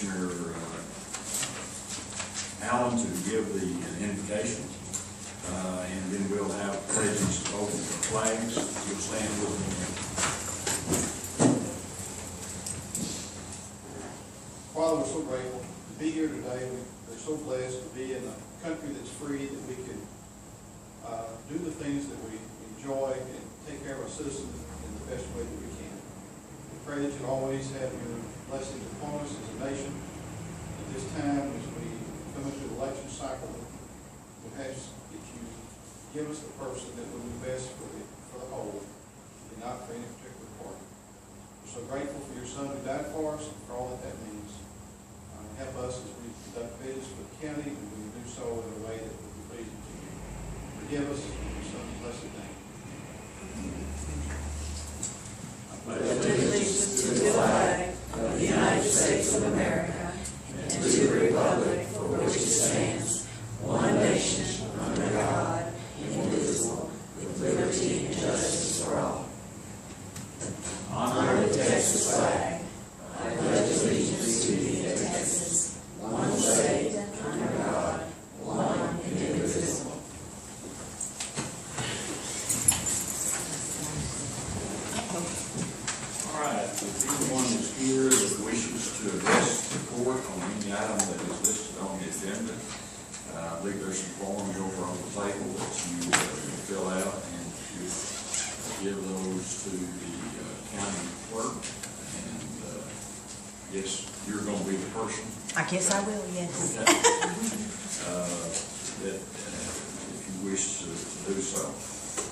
Commissioner Allen to give the invocation, and then we'll have pledges of both flags. You'll stand with me. Father, we're so grateful to be here today. We're so blessed to be in a country that's free, that we can do the things that we enjoy and take care of our citizens in the best way that we can. We pray that you always have your blessings upon us as a nation. At this time, as we come into the election cycle, we ask that you give us the person that will be best for the whole, and not for any particular party. We're so grateful for your son who died for us and for all that means. Help us as we conduct business for the county, and we do so in a way that will be pleasing to you. Forgive us in your son's blessed name. I pledge allegiance to the flag of the United States of America and to the republic for which it stands, one nation, under God, indivisible, with liberty and justice for all. Honor the Texas flag. I pledge allegiance to thee, Texas, one state, under God, one and indivisible. All right, if anyone is here that wishes to address the court on any item that is listed on the agenda, I believe there's some forms over on the table that you fill out, and you give those to the county clerk. And yes, you're going to be the person. I guess I will, yes. That if you wish to do so.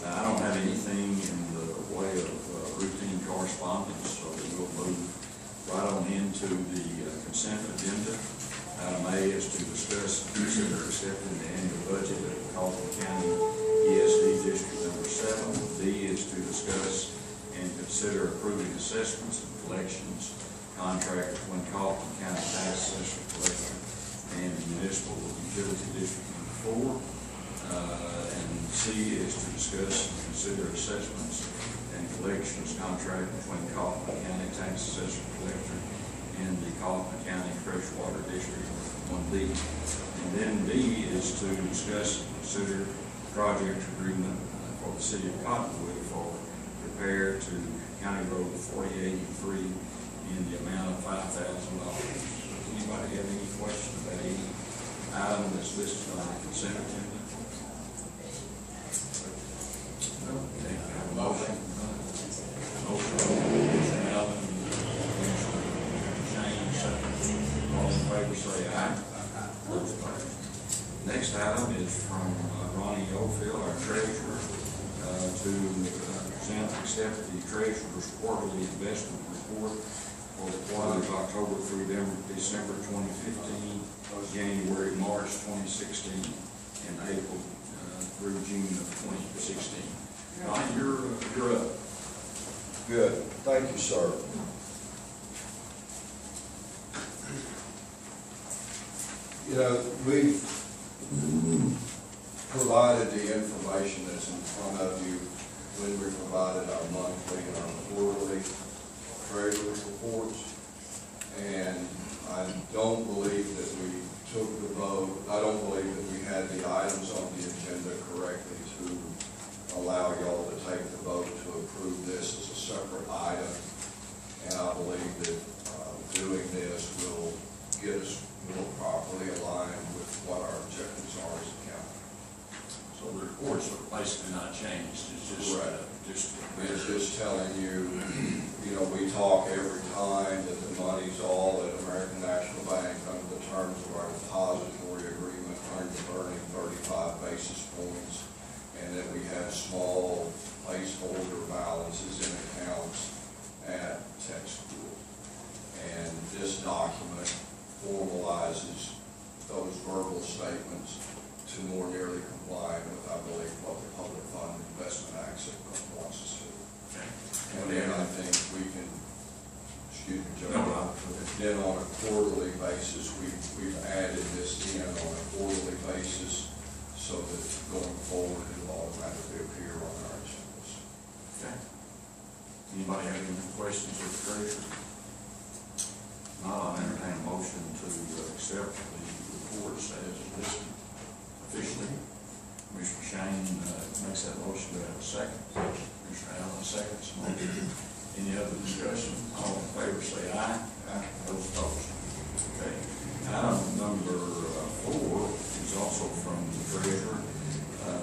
Now, I don't have anything in the way of routine correspondence, so we'll move right on into the consent agenda. Item A is to discuss and consider accepting the annual budget of the Kaufman County ESD District Number 7. B is to discuss and consider approving assessments and collections contract between Kaufman County Tax Assessor Collector and the Municipal Utility District Number 4. And C is to discuss and consider assessments and collections contract between Kaufman County Tax Assessor Collector and the Kaufman County Freshwater District 1B. And then D is to discuss and consider project agreement for the City of Cottonwood for repair to County Road 4083 in the amount of $5,000. Anybody have any questions about any item that's listed on the consent agenda? No. Okay, I have a motion. Motion from Commissioner Allen, Commissioner Shane, second. All in favor say aye. Next item is from Ronnie Oldfield, our treasurer, to present and accept the treasurer's quarterly investment report for the quarters October through December 2015, January, March 2016, and April through June of 2016. Ronnie, you're up. Good. Thank you, sir. You know, we've provided the information that's in front of you when we provided our monthly and our quarterly treasurer's reports. And I don't believe that we took the vote. I don't believe that we had the items on the agenda correctly to allow y'all to take the vote to approve this as a separate item. And I believe that doing this will get us more properly aligned with what our objectives are as a county. So the reports are basically not changed. It's just It's just telling you, you know, we talk every time that the money's all at American National Bank under the terms of our depository agreement, earning 35 basis points, and that we have small placeholder balances in accounts at tech school. And this document formalizes those verbal statements to more nearly comply with, I believe, what the Public Fund Investment Act wants us to. And then I think we can, excuse me, Joe, then on a quarterly basis, we've added this in on a quarterly basis so that going forward it'll automatically appear on our agendas. Okay. Anybody have any questions of the treasurer? Now I'll entertain a motion to accept the reports as listed officially. Commissioner Shane makes that motion. Do I have a second? Commissioner Allen seconds. Any other discussion? All in favor say aye. Aye. Those opposed. Okay. Item number 4 is also from the treasurer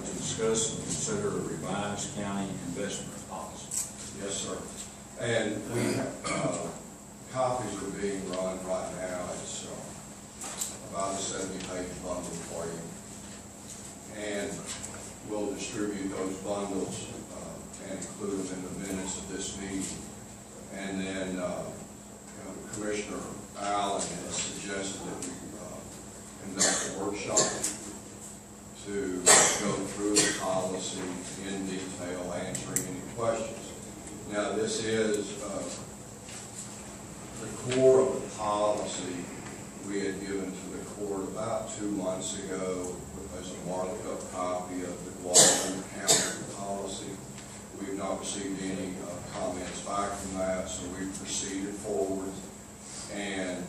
to discuss and consider a revised county investment policy. Yes, sir. And we have, copies are being run right now. It's about a 70-page bundle for you. And we'll distribute those bundles and include them in the minutes of this meeting. And then Commissioner Allen has suggested that we conduct a workshop to go through the policy in detail, answering any questions. Now, this is the core of the policy we had given to the court about 2 months ago as a marked up copy of the Kaufman County policy. We've not received any comments back from that, so we've proceeded forward and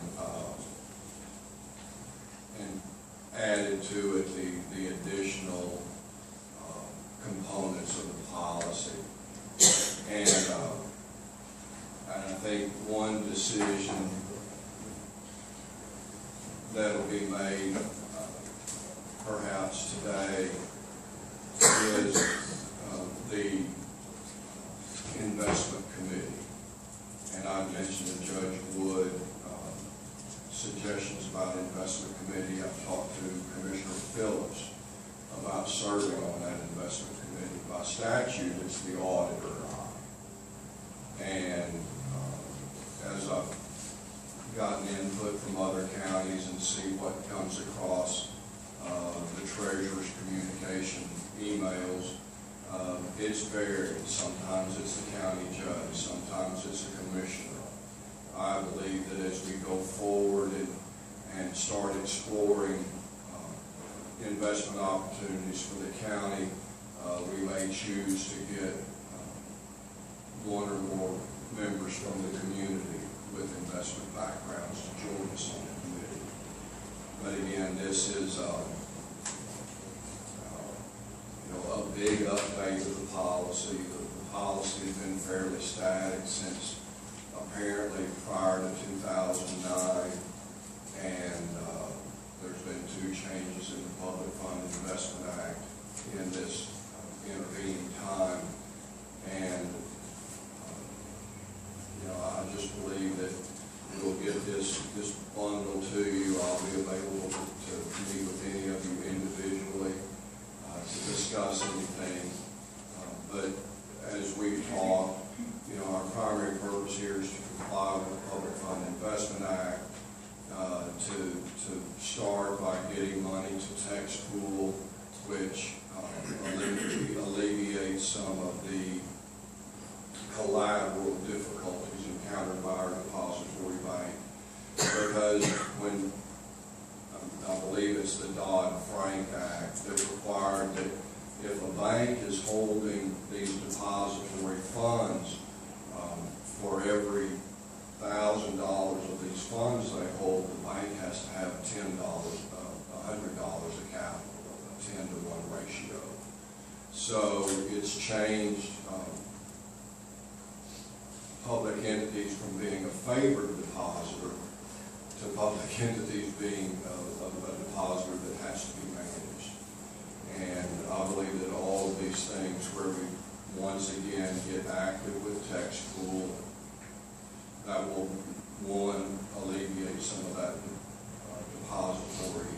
added to it the additional components of the policy. And I think one decision that'll be made perhaps today is the investment committee. And I mentioned to Judge Wood suggestions about investment committee. I've talked to Commissioner Phillips about serving on that investment committee. By statute, it's the auditor. And as I've gotten input from other counties and see what comes across the treasurer's communication emails, it's varied. Sometimes it's the county judge, sometimes it's a commissioner. I believe that as we go forward and start exploring investment opportunities for the county, we may choose to get one or more members from the community with investment backgrounds to join us on the committee. But again, this is a big update of the policy. The policy has been fairly static since apparently prior to 2009, and there's been 2 changes in the Public Fund Investment Act in this intervening time. And I just believe that we'll get this bundle to you. I'll be available to meet with any of you individually to discuss anything. But as we talk, our primary purpose here is to comply with the Public Fund Investment Act, to start by getting money to tax pool, which alleviates some of the collateral difficulties encountered by our depository bank. Because when, I believe it's the Dodd-Frank Act that required that if a bank is holding these depository funds, for every $1,000 of these funds they hold, the bank has to have $100 of capital, a 10-to-1 ratio. So it's changed public entities from being a favored depositor to public entities being a depositor that has to be managed. And I believe that all of these things where we once again get active with tax pool, that will, one, alleviate some of that depository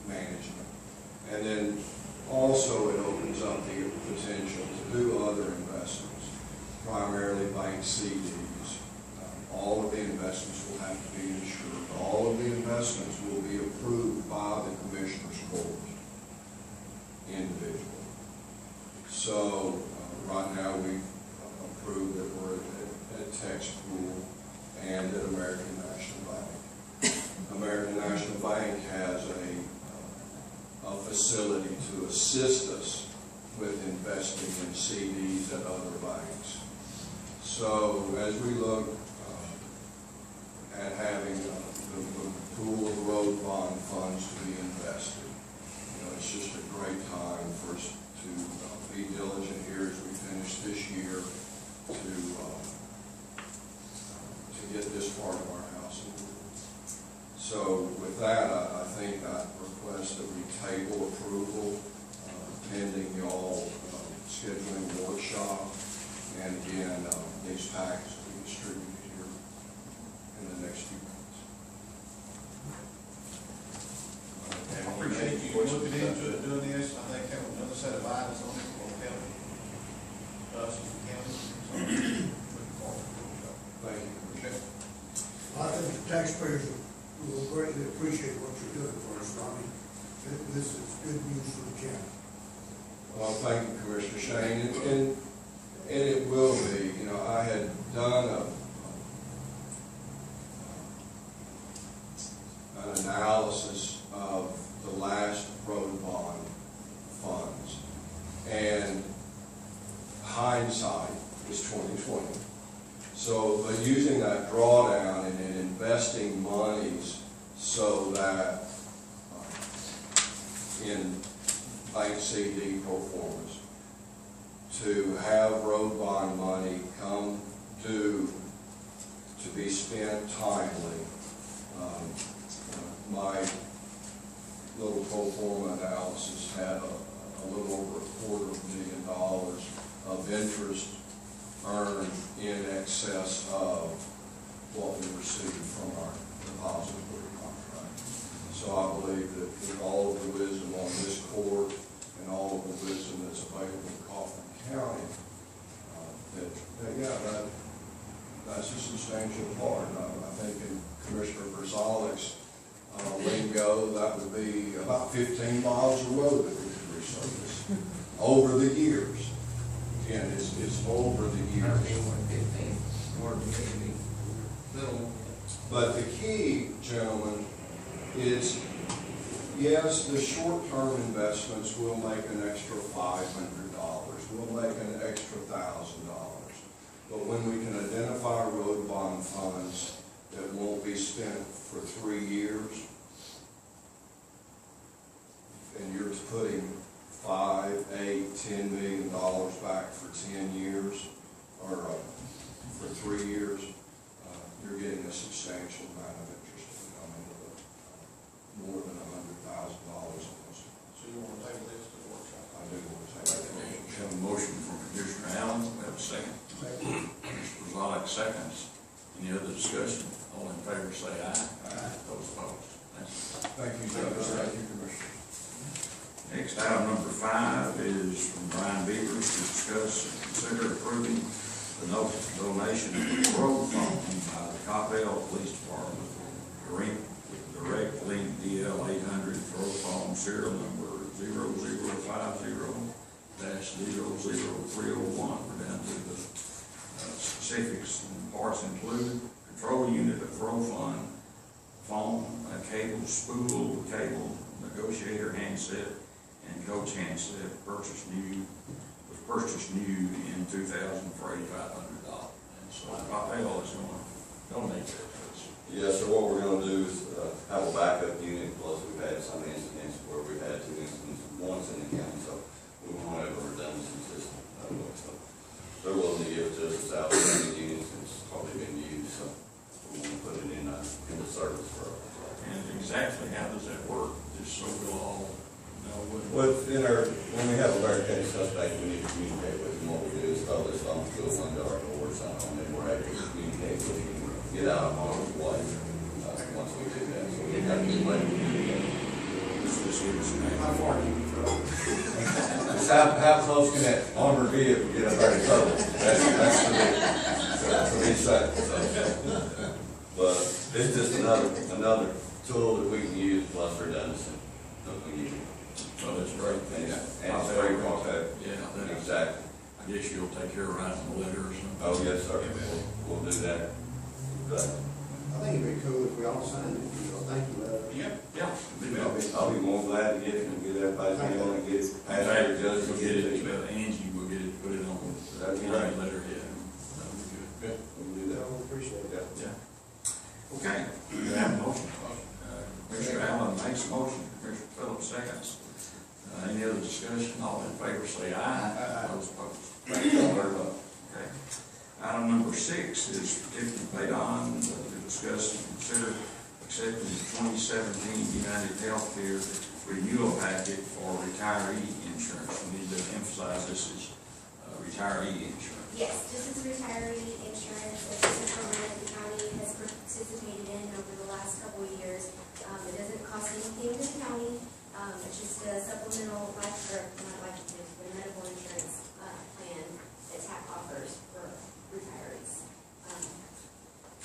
management. And then also it opens up the potential to do other investments, primarily bank CDs. All of the investments will have to be insured. All of the investments will be approved by the Commissioner's Court individually. So right now we've approved that we're at tax pool and at American National Bank. American National Bank has a facility to assist us with investing in CDs at other banks. So as we look and having the pool of road bond funds to be invested. You know, it's just a great time for us to be diligent here as we finish this year to get this part of our house in order. So with that, I think I request that we table approval pending y'all scheduling a workshop, and again, these packets will be distributed here in the next few months. I appreciate you looking into doing this. I think having another set of eyes on it will help us as a county. So, looking forward to it. Thank you. Appreciate it. I think the taxpayers will greatly appreciate what you're doing for us, Ronnie. This is good news for the county. Well, thank you, Commissioner Shane, and it will be. You know, I had done an analysis of the last road bond funds, and hindsight is 20/20. So, but using that drawdown and then investing monies so that in bank CD pro formas to have road bond money come due to be spent timely. My little pro forma analysis had a little over $250,000 of interest earned in excess of what we received from our depository contract. So I believe that with all of the wisdom on this court and all of the wisdom that's available in Kaufman County, that's a substantial part. I think in Commissioner Brzalick's lingo, that would be about 15 miles of road that we could resurface over the years. Again, it's over the years. But the key, gentlemen, is yes, the short-term investments will make an extra $500. We'll make an extra $1,000. But when we can identify road bond funds that won't be spent for 3 years, and you're putting $5, $8, $10 million back for 10 years, or for 3 years, you're getting a substantial amount of interest income into it, more than $100,000 almost. So you want to table this to the workshop? I do want to say that. We have a motion from Commissioner Allen. We have a second. Commissioner Brzalick seconds. Any other discussion? All in favor say aye. Aye. Those opposed. Thank you, Judge. Thank you, Commissioner. Next, item number 5 is from Brian Beavers to discuss and consider approving the donation of the road phone by the Coppell Police Department, direct link DL 800 road phone serial number 0050-00301. We're down to the specifics, and parts include control unit of road phone, a cable, spool cable, negotiator handset, and coach handset purchased new in 2000 for $8,500. And so Coppell is going to donate that to us. Yes, so what we're going to do is have a backup unit, plus we've had some incidents where we've had 2 incidents once in the county, so we want to have a redundancy system. So they're willing to give it to us. It's outstanding units, it's hardly been used, so we want to put it into service for us. And exactly how does that work? Just so we'll all know what. When we have a verified suspect, we need to communicate with them. What we do is throw this phone to a window or door or something, and we're able to communicate with them, get out of harm's way once we do that. So we have to be ready to do that. How far do you throw? Just how close can that armored vehicle get up there in trouble? That's to be said. But it's just another tool that we can use plus redundancy. So that's great. And it's very contact. Yeah, Exactly. I guess you'll take care of writing the letter or something. Oh, yes, sir. We'll do that. But I think it'd be cool if we all signed it, thank you, Yeah. I'll be more glad to get it and get everybody's name on it, get it passed through the judge. We'll get it, Angie will get it, put it on. That'd be the great. Letter, yeah. That'll be good. We can do that. I appreciate it. Yeah. Yeah. Okay, Any other discussion? All in favor say aye. Aye. Those opposed. Thank you very much. Okay. Item number 6 is certificate paid on to discuss and consider accepting the 2017 United Healthcare renewal packet for retiree insurance. We need to emphasize this is retiree insurance. Yes, this is retiree insurance. This is a program the county has participated in over the last couple of years. It doesn't cost anything to the county. It's just a supplemental life, or not life insurance, but medical insurance plan that TAP offers for retirees.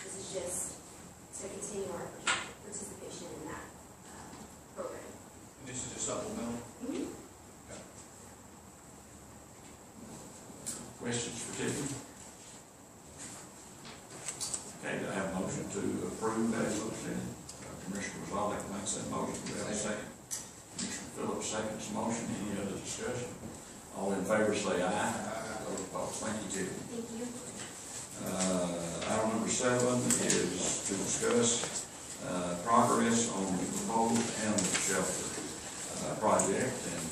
This is just to continue our participation in that program. And this is a supplemental? Mm-hmm. Questions for Tiffany? Okay, do I have a motion to approve as presented? Commissioner Rosales makes that motion. Do we have a second? Commissioner Phillips seconds the motion. Any other discussion? All in favor say aye. Those opposed, thank you, Tiffany. Thank you. Item number 7 is to discuss progress on the proposed animal shelter project. And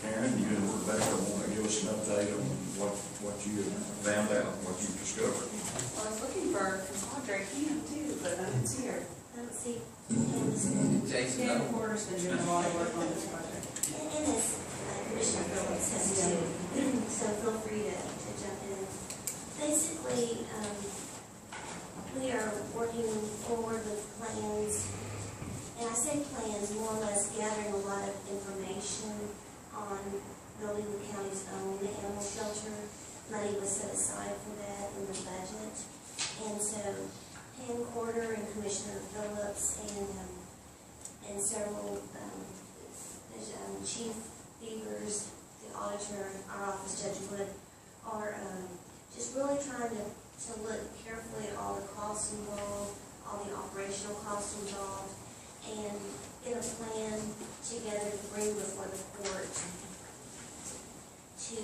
Karen, you and Rebecca want to give us an update on what you found out, what you discovered. Well, I was looking for Padre Kim too, but I didn't see her. I don't see Candace. Jason, Dan Porter's been doing a lot of work on this project. And as Commissioner Phillips has too, so feel free to jump in. Basically, we are working forward with plans, and I say plans, more or less gathering a lot of information on building the county's own animal shelter. Money was set aside for that in the budget. And so Pam Porter and Commissioner Phillips and several Chief Beavers, the auditor, our office, Judge Wood, are just really trying to look carefully at all the costs involved, all the operational costs involved, and get a plan together to bring before the court to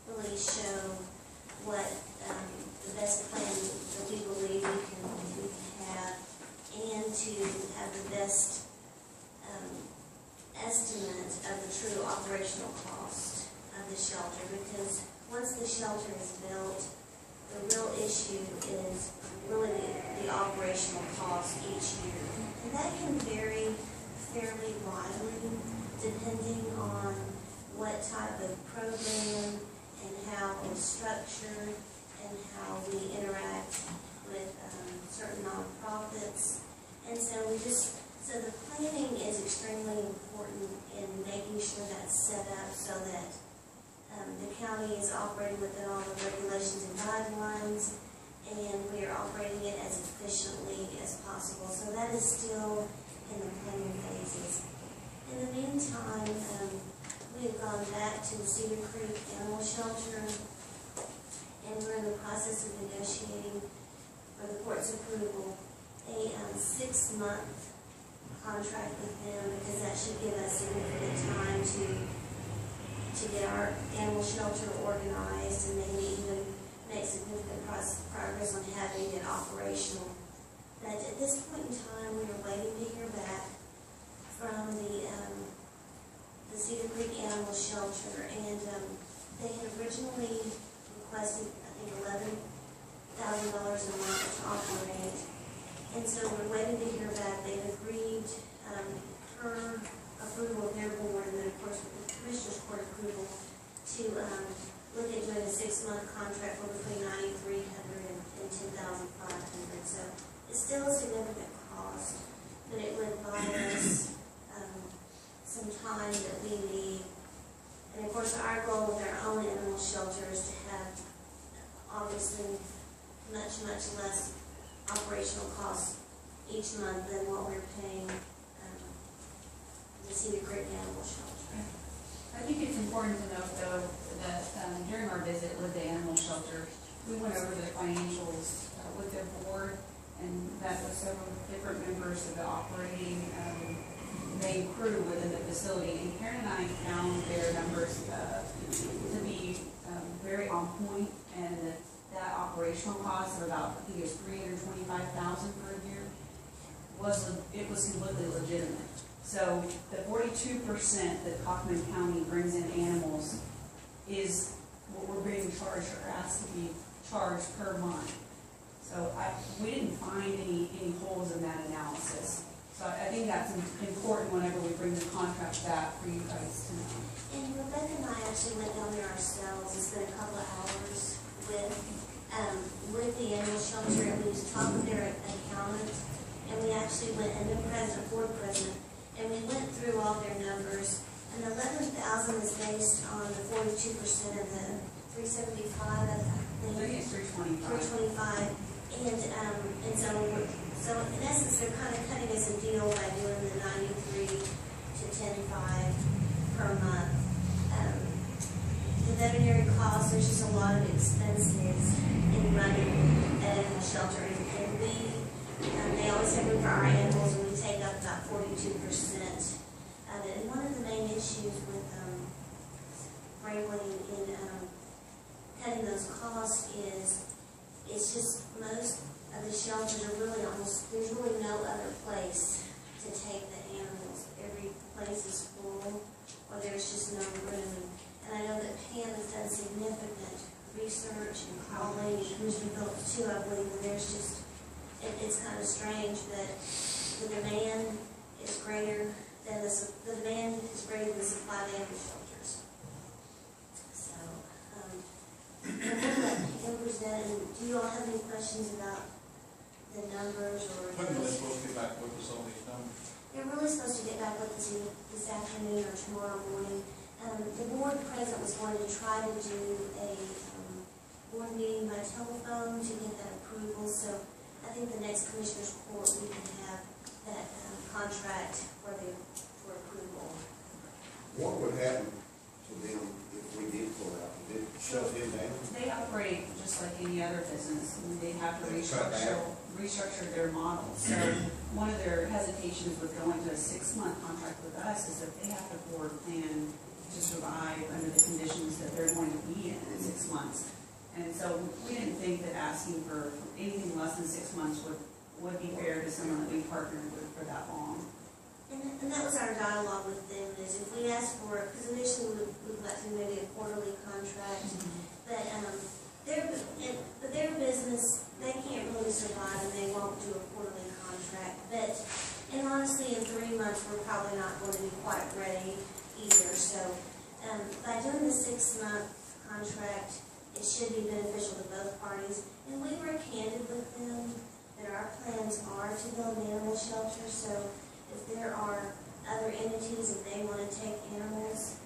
really show what the best plan that we believe we can have, and to have the best estimate of the true operational cost of the shelter. Because once the shelter is built, the real issue is really the operational cost each year. And that can vary fairly widely depending on what type of program and how it's structured and how we interact with certain nonprofits. And so so the planning is extremely important in making sure that's set up so that the county is operating within all the regulations and guidelines, and we are operating it as efficiently as possible. So that is still in the planning phases. In the meantime, we have gone back to the Cedar Creek Animal Shelter, and we're in the process of negotiating for the court's approval a 6-month contract with them, because that should give us significant time to get our animal shelter organized and maybe even make significant progress on having it operational. But at this point in time, we are waiting to hear back from the Cedar Creek Animal Shelter, and they had originally requested, I think, $11,000 a month to operate. And so we're waiting to hear back. They've agreed per approval of their board, and then of course with the Commissioner's Court approval, to look at doing a 6-month contract for between $9,300 and $10,500. So it's still a significant cost, but it would buy us some time that we need. And of course, our goal with our own animal shelter is to have obviously much less operational costs each month than what we're paying the Cedar Creek Animal Shelter. I think it's important to note, though, that during our visit with the animal shelter, we went over the financials with their board, and that was several different members of the operating main crew within the facility. And Karen and I found their numbers to be very on point, and that operational cost of about, I think it was $325,000 per year, it was completely legitimate. So the 42% that Kaufman County brings in animals is what we're being charged or asked to be charged per month. So we didn't find any holes in that analysis. So I think that's important whenever we bring the contract back for you guys to know. And Rebecca and I actually went down there ourselves and spent a couple of hours with the animal shelter, and we was talking to their accountant, and we actually went, and the president, board president, and we went through all their numbers, and 11,000 is based on the 42% of the 375, I think. I think it's 325. 325, and so in essence, they're kind of cutting us a deal by doing the 93 to 10.5 per month. The veterinary costs, there's just a lot of expenses in running an animal shelter, and they always have room for our animals, and we take up about 42% of it. And one of the main issues with Franklin in cutting those costs is it's just most of the shelters are really there's really no other place to take the animals. Every place is full, or there's just no room. And I know that Pam has done significant research and calling, and Commissioner Phillips too, I believe, and there's just, it's kind of strange that the demand is greater than the supply of animal shelters. So, I'm going to let Pam present, and do you all have any questions about the numbers or? When are they supposed to get back with us on these numbers? They're really supposed to get back with us this afternoon or tomorrow morning. The board president was going to try to do a board meeting by telephone to get that approval, so I think the next commissioner's court we can have that contract for approval. What would happen to them if we did pull out? Did it shut them down? They operate just like any other business, and they have to restructure their model. So one of their hesitations with going to a 6-month contract with us is that they have to forward plan to survive under the conditions that they're going to be in 6 months. And so we didn't think that asking for anything less than 6 months would be fair to someone that we partnered with for that long. And that was our dialogue with them, is if we asked for it, because initially we would like to maybe a quarterly contract, but their business, they can't really survive and they won't do a quarterly contract. And honestly, in 3 months, we're probably not going to be quite ready either. So by doing the 6-month contract, it should be beneficial to both parties. And we were candid with them that our plans are to build an animal shelter. So if there are other entities that they want to take animals,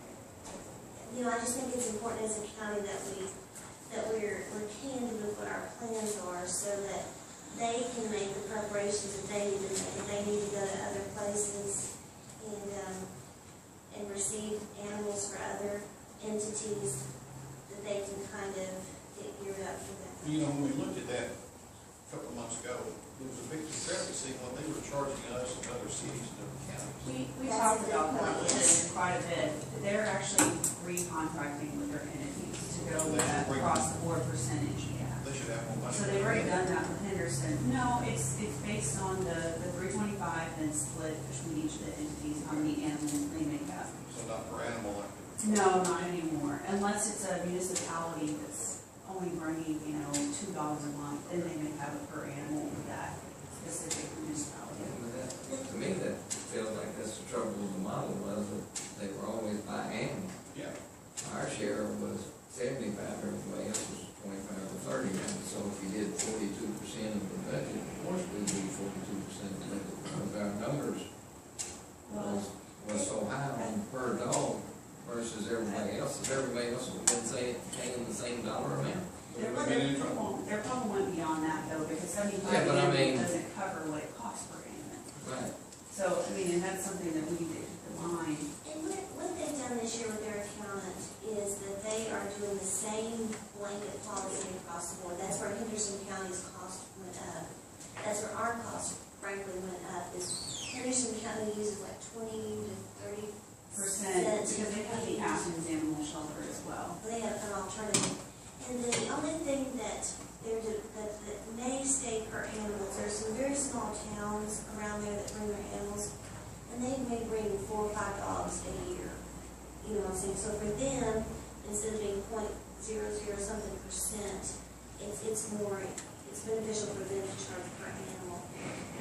I just think it's important as a county that we're candid with what our plans are, so that they can make the preparations that they need to make. If they need to go to other places and receive animals for other entities, that they can kind of get geared up for that. When we looked at that a couple of months ago, there was a big discrepancy when they were charging us and other cities and other counties. We talked about that with them quite a bit. They're actually recontracting with their entities to go with that across-the-board percentage, yeah. They should have more money. So they've already done that with Henderson. No, it's based on the 325 and split between each of the entities, how many animals they make up. So not per animal like No, not anymore, unless it's a municipality that's only bringing, $2 a month, then they may have it per animal with that specific municipality. To me, that feels like that's the trouble with the model, was that they were always by animal. Yeah. Our share was 75, everybody else was 25 or 30. And so if you did 42% of the budget, of course we'd do 42% of the budget, because our numbers was so high on per dog versus everybody else. If everybody else would have been paying the same dollar amount. Their problem went beyond that though, because 75 doesn't cover what it costs per animal. Right. So, and that's something that we need to keep in mind. And what they've done this year with their accountant is that they are doing the same blanket policy across the board. That's where Henderson County's cost went up. That's where our cost, frankly, went up. Henderson County uses like 20 to 30%. Because they have the Athens Animal Shelter as well. They have an alternative. And then the only thing that may stay per animals, there's some very small towns around there that bring their animals, and and they may bring 4 or 5 dogs a year. You know what I'm saying? So for them, instead of being 0.00 something percent, it's beneficial for them to charge per animal.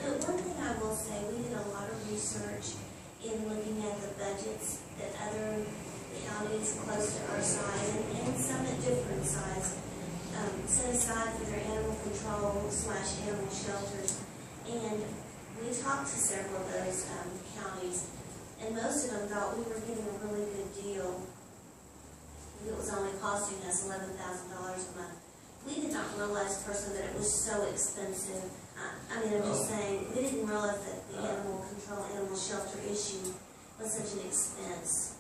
The one thing I will say, we did a lot of research in looking at the budgets that other counties close to our size and some at different size set aside for their animal control / animal shelters. And we talked to several of those counties, and most of them thought we were getting a really good deal. It was only costing us $11,000 a month. We did not realize personally that it was so expensive. I'm just saying, we didn't realize that the animal control, animal shelter issue was such an expense.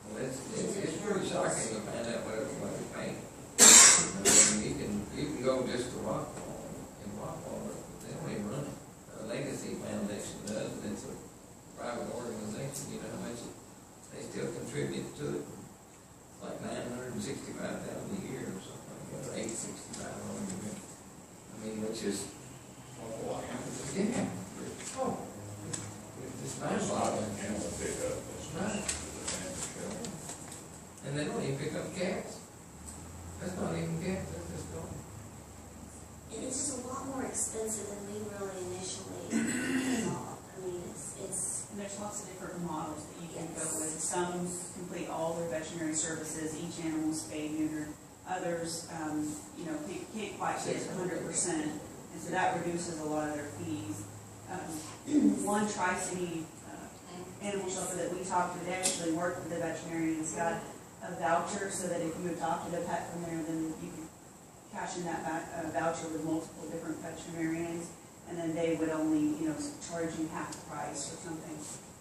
Well, it's pretty shocking to find out what everybody's paying. You can go just to Rockwall, and Rockwall, they don't even run it. Legacy Foundation does, and it's a private organization, you know how much they still contribute to it? Like $965,000 a year or something like that, or $865,000 a year. I mean, which is, yeah. Oh. It's mind-boggling. Animal pickup. Right. And they don't even pick up cats. That's not even cats, that's just dogs. And it's just a lot more expensive than we really initially thought. I mean, it's. And there's lots of different models that you can go with. Some complete all their veterinary services, each animal is spayed, neutered. Others, can't quite get 100%, and so that reduces a lot of their fees. One Tri-City animal shelter that we talked to, they actually worked with the veterinarian. It's got a voucher so that if you adopted a pet from there, then you could cash in that voucher with multiple different veterinarians, and then they would only, charge you half the price or something.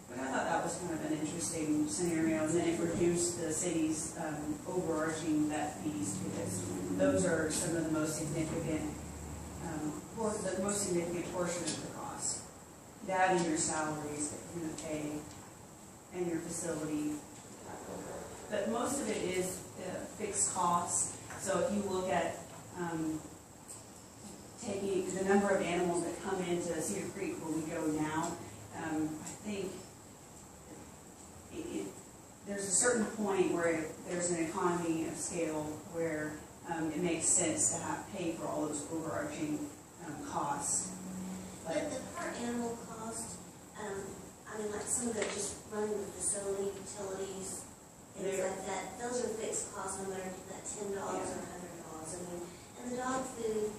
But I thought that was kind of an interesting scenario, and then it reduced the city's overarching vet fees, because those are some of the most significant, portion of the cost. That and your salaries that you're going to pay, and your facility. But most of it is fixed costs. So if you look at taking the number of animals that come into Cedar Creek where we go now, I think there's a certain point where there's an economy of scale where it makes sense to pay for all those overarching costs. But the per animal cost, like some of the just running the facility, utilities, things like that, those are fixed costs no matter that $10 or $100. And the dog food,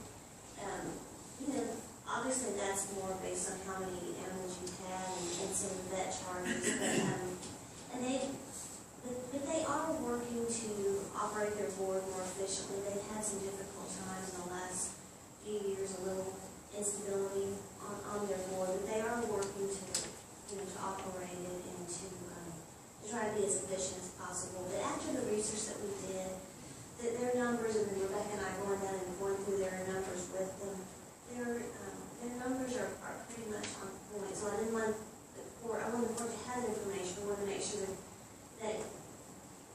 obviously that's more based on how many animals you have and some vet charges. But they are working to operate their board more efficiently. They've had some difficult times in the last few years, a little instability on their board, but they are working to operate it and to try to be as efficient as possible. But after the research that we did, their numbers, and then Rebecca and I going down and going through their numbers with them, their numbers are pretty much on point. So I didn't want the court to have information. I want to make sure that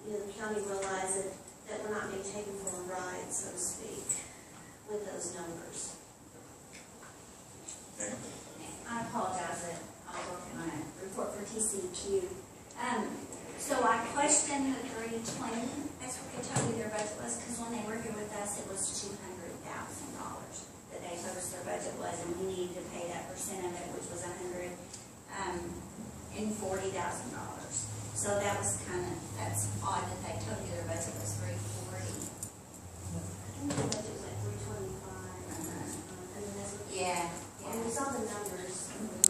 the county realizes that we're not being taken for a ride, so to speak, with those numbers. I apologize that I'm working on a report for TCQ. So I questioned the 320. That's what they told me their budget was, because when they were here with us, it was $200,000 that they told us their budget was, and we needed to pay that percent of it, which was $140,000. So that was that's odd that they told me their budget was $340,000. I think the budget was like $325,000. Yeah. And we saw the numbers. Some of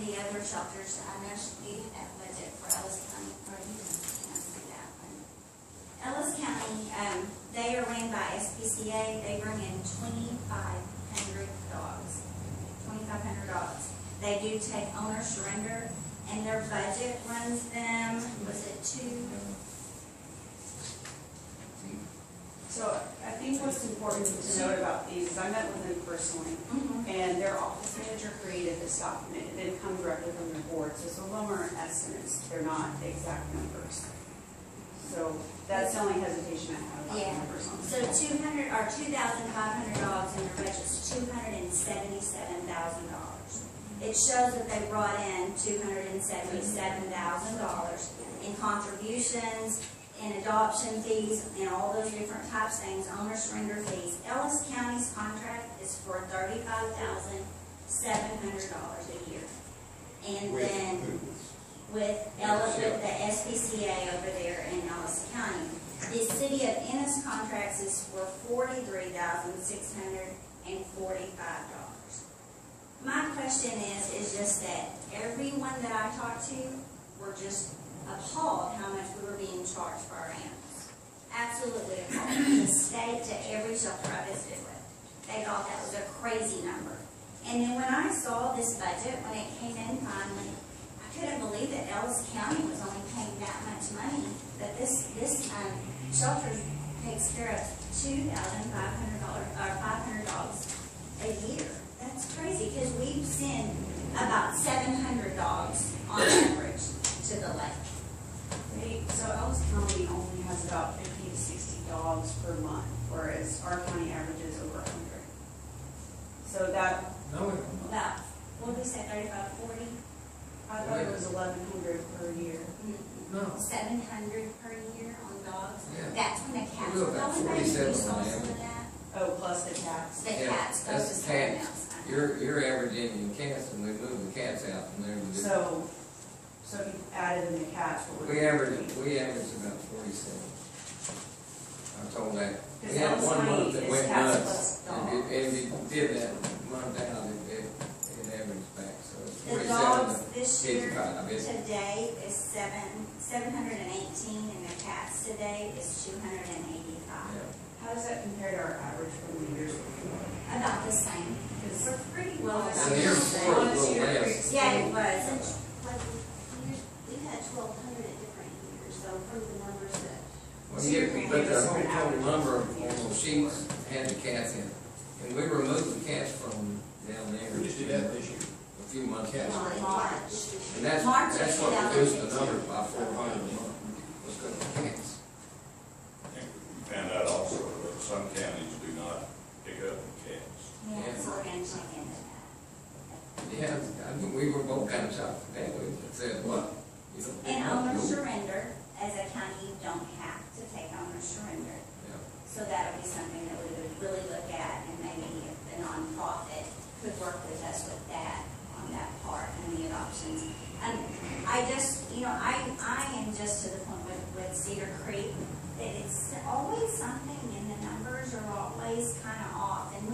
the other shelters, I know you have budget for Ellis County, or you can't see that one. Ellis County, they are ran by SPCA. They bring in 2,500 dogs. 2,500 dogs. They do take owner surrender, and their budget runs them, was it So I think what's important to note about these is I met with them personally, and their office manager created this document. It didn't come directly from their board, so some of them are estimates. They're not the exact numbers. So that's the only hesitation I have about the numbers on this. So 2,500 dogs, and their budget's $277,000. it shows that they brought in $277,000 in contributions, in adoption fees, and all those different types of things, owner surrender fees. Ellis County's contract is for $35,700 a year. And then with the SPCA over there in Ellis County, the city of Ennis contracts is for $43,645. My question is just that everyone that I talked to were just appalled how much we were being charged for our animals. Absolutely appalled. The state to every shelter I visited with, they thought that was a crazy number. And then when I saw this budget, when it came in finally, I couldn't believe that Ellis County was only paying that much money. That this shelter takes care of $2,500 or $500 a year. That's crazy because we send about 700 dogs on average to the lake. So Ellis County only has about 50 to 60 dogs per month, whereas our county averages over 100. So that, No, About, what did we say, 35, 40? I thought it was 1,100 per year. no. 700 per year on dogs. Yeah. That's when the cats We're are about going, maybe 47 you saw on some of average. that. Oh, plus the cats. The Yeah, cats go to that's the someone cats. else. You're averaging in cats, and we move the cats out from there. So if you added in the cats, what would We it average be? about 47. I told that. We Because had Ellis one County month that is went cats nuts, plus and dogs. if you did that month out, it averaged back, so it's The 47 dogs to this year, 55. today is 718, and the cats today is 285. Yeah. How does that compare to our average from the years before? About the same. We're pretty well And about the the year same. before was a little less. Yeah, it was. Like, we've had 1,200 at different years, so from the numbers that. Well, but the whole total number on those sheets had the cats in it. And we removed the cats from down there. We just did that this year. A few months ago. In March. And that's March of what reduced the 2015. numbers by 400 a month, was because of the cats. I think we found out also that some counties do not pick up cats. Yeah, so we're gonna check into that. Yeah, I mean, we were both kind of shocked at that. We said, what? You don't pick And up owner the- surrender, as a county, you don't have to take owner surrender. Yeah. So that'll be something that we would really look at, and maybe if the nonprofit could work with us with that, on that part, and the adoptions. I just, I am just to the point with Cedar Creek, that it's always something, and the numbers are always kind of off, and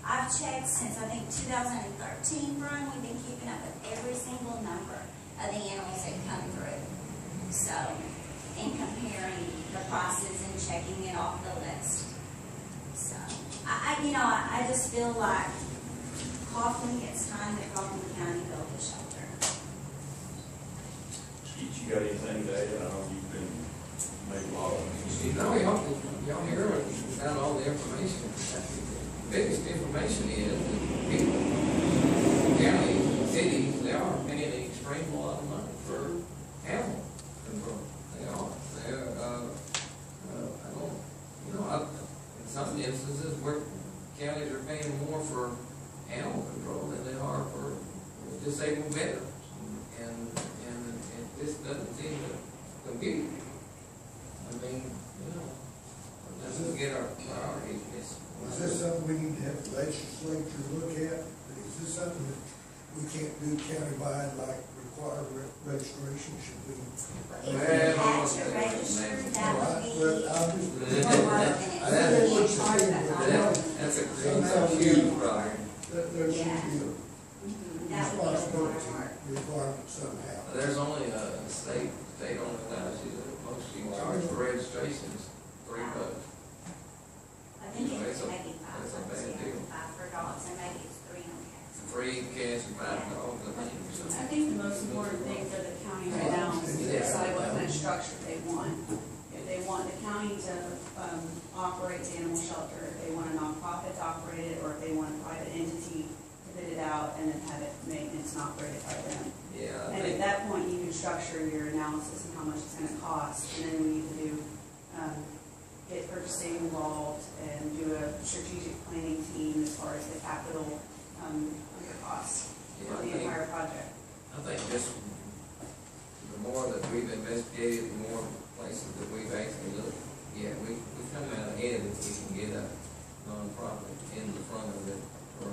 I've checked since, I think, 2013, Brian, we've been keeping up with every single number of the animals that come through. So, and comparing the prices and checking it off the list. So, I just feel like Kaufman, it's time that Kaufman County built a shelter. Keith, you got anything to add? I know you've been made a lot of. No, y'all hear it, got all the information. The biggest information is that people, counties, cities, they are paying an extreme lot of money for animal control. They are. They're, in some instances where counties are paying more for animal control than they are for disabled veterans. And it just doesn't seem to compute. I mean, it doesn't get our priorities. Is this something we need to have the legislature look at? Is this something that we can't do countywide, like require registration? Should we? If you had to register, that would be more work, and it's really in charge of that. That's a huge problem. There should be a That would be a lot of responsibility work. requirement somehow. There's only a state only allows you that most you can charge for registration is $3. I think That's it's a- maybe $5, that's a bad deal. $5 for dogs, and maybe it's $3 on cats. Free cats and $5, I think. I think the most important thing for the county right now is to decide what kind of structure they want. If they want the county to operate the animal shelter, if they want a nonprofit to operate it, or if they want a private entity to bid it out and then have it maintenance and operated by them. Yeah, I And at think, that point, you can structure your analysis and how much it's gonna cost, and then we need to do, get purchasing involved and do a strategic planning team as far as the capital, under costs. Yeah, for I the think- entire project. I think just, the more that we've investigated, the more places that we've actually looked, yeah, we come out ahead if we can get a nonprofit in the front of it, or,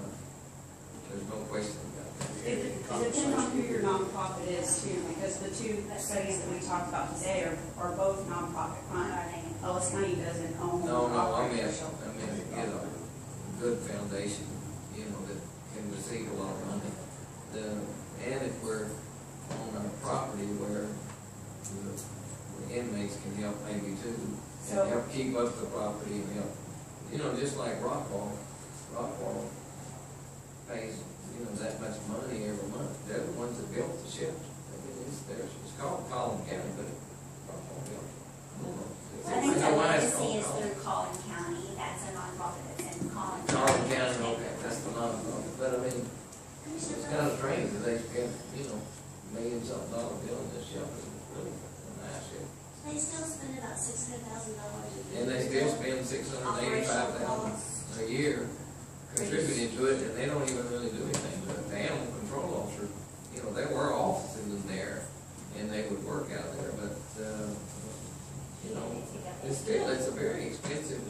there's no question about that. It depends on who your nonprofit is too, because the two studies that we talked about today are both nonprofit run. Ellis County doesn't own. No, I operate meant, their shelter. get a good foundation, you know, that can receive a lot of money. And if we're on a property where the inmates can help maybe too, So- and help keep up the property and help, you know, just like Rockwall pays, you know, that much money every month. They're the ones that built the shelter. I mean, it's theirs. It's called Kaufman County, but Rockwall built it. I don't know. I think know why the it's legacy is called through Collin County, that's a nonprofit that's in Collin County. Kaufman County, okay, that's the nonprofit. But I mean, it's kind of strange that they spend, you know, $1,000,000 building this shelter. It's really a nice shelter. They still spend about $600,000 a year. And they still spend $685,000 a year contributing to it, and they don't even really do anything. But the animal control officer, you know, there were offices in there, and they would work out there, but, you know, it's a very expensive.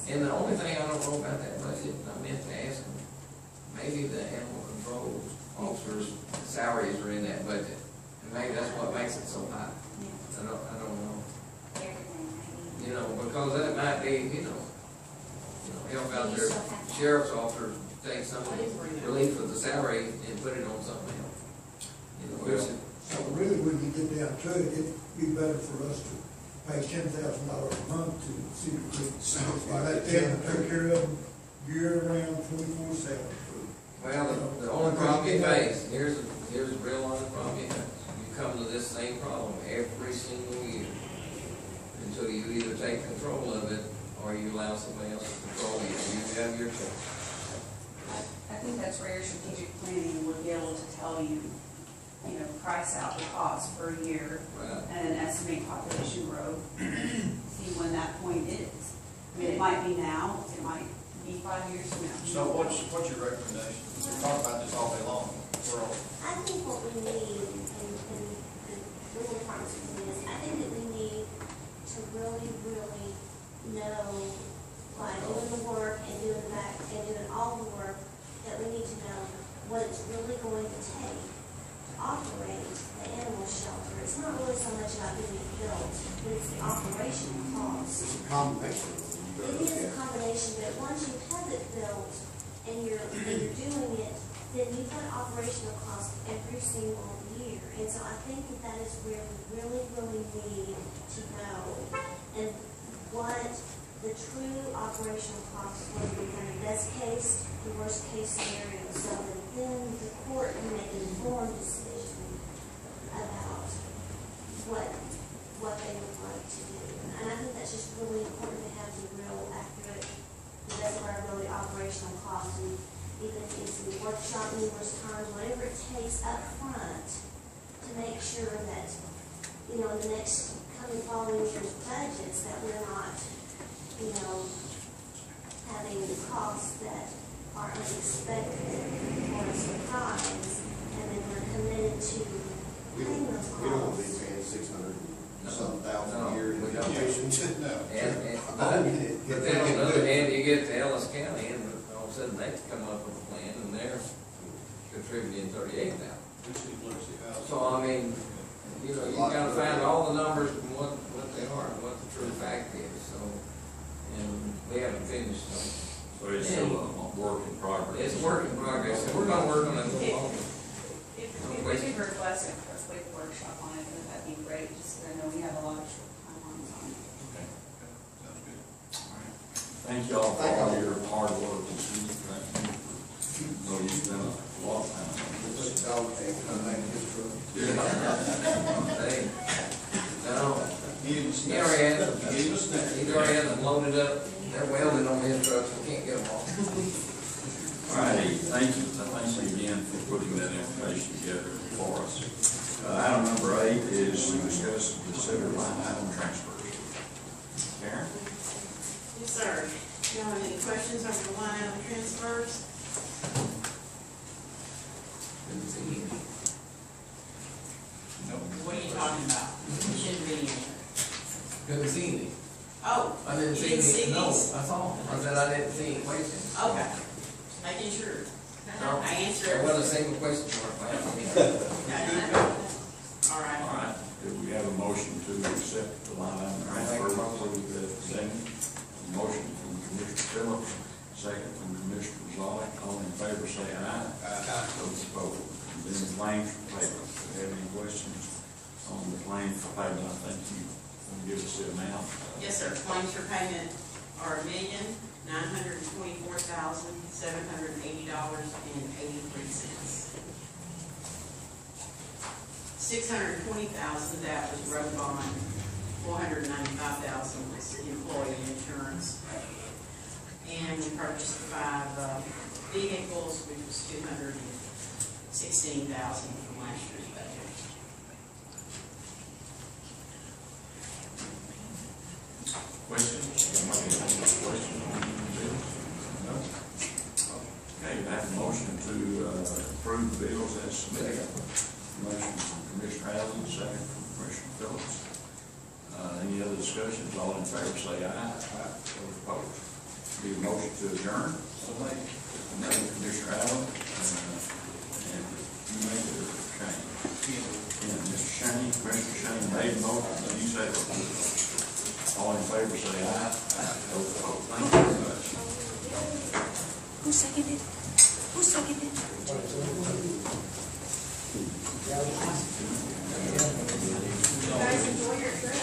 And the only thing I don't know about that budget, I meant to ask them, maybe the animal control officers' salaries are in that budget, and maybe that's what makes it so high. I don't know. You know, because that might be, you know, help out their sheriff's officer, take some relief of the salary and put it on something else. You know, So really, when you get down to it, it'd be better for us to pay $10,000 a month to see if we can let them take care of them year-round, 24/7. well, the only problem you face, here's a real honest problem you face. You come to this same problem every single year until you either take control of it or you allow somebody else to control it. You have your choice. I think that's where your strategic planning would be able to tell you, you know, price out the cost for a year Right. and estimate population growth, see when that point is. I mean, it might be now, it might be 5 years from now. So what's your recommendation? We talk about this all day long. We're all, I think what we need, and the legal department's opinion is, I think that we need to really know, by doing the work and doing all the work, that we need to know what it's really going to take to operate the animal shelter. It's not really so much about getting it built, but it's the operational cost. It's a combination. It is a combination, but once you have it built and you're doing it, then you've got operational costs every single year. And so I think that is where we really need to know, and what the true operational costs will be from the best case, the worst case scenario, so that then the court can make an informed decision about what they would like to do. And I think that's just really important to have the real accurate, the best of our ability, operational costs, and even if it's in workshop numerous times, whatever it takes up front to make sure that, you know, in the next coming following year's budgets, that we're not, you know, having costs that are unexpected or a surprise, and then we're committed to paying those We don't want to be costs. paying 600 some thousand No, a year in we don't. tuition. no. But then on the other hand, you get to Ellis County, and all of a sudden they come up with a plan, and they're contributing $38,000. So, I mean, you know, you gotta find all the numbers and what they are, and what the true fact is, so, and we haven't finished, so. So it's still a work in progress. It's a work in progress, and we're gonna work on it for long. If we could request a quick workshop on it, then that'd be great, just because I know we have a lot of short timelines on it. Okay, sounds good. Thank you all for all your hard work and Steve, thank you for, though you've done a lot of time. Hey, no, He's he already has them, he's already has them loaded up, they're welded on his trucks, we can't get them all. All righty, thank you again for putting that information together for us. Item number 8 is to discuss and consider line item transfers. Karen? Yes, sir. Y'all have any questions over the line item transfers? Couldn't see any. Oh, I didn't you see didn't see any, no, these? that's all. I said I didn't see any questions. Okay, making sure. No, I answered there everything. wasn't a single question mark. I mean, All right. All right, do we have a motion to accept the line item I make a transfer? motion. Second. Motion from Commissioner Phillips, second from Commissioner Zolak. All in favor, say aye. Those opposed. And then the claims for payment. Do you have any questions on the claim for payment? I think you want to give us the amount. Yes, sir. Claims for payment are $1,924,780.83. $620,000, that was road bond. $495,000 was employee insurance. And we purchased 5 vehicles, which was $216,000 from last year's budget. Questions? Somebody have any questions on the bill? No? Okay, I have a motion to approve the bills as submitted. Motion from Commissioner Allen, second from Commissioner Phillips. Any other discussions? All in favor say aye. Those opposed. Need a motion to adjourn? Commissioner Allen, and you made it, Shane. Yeah, Mr. Shane, Commissioner Shane made the motion, and you said, all in favor say aye. Those opposed. Thank you very much. Who seconded? Who seconded? You guys enjoy your trip.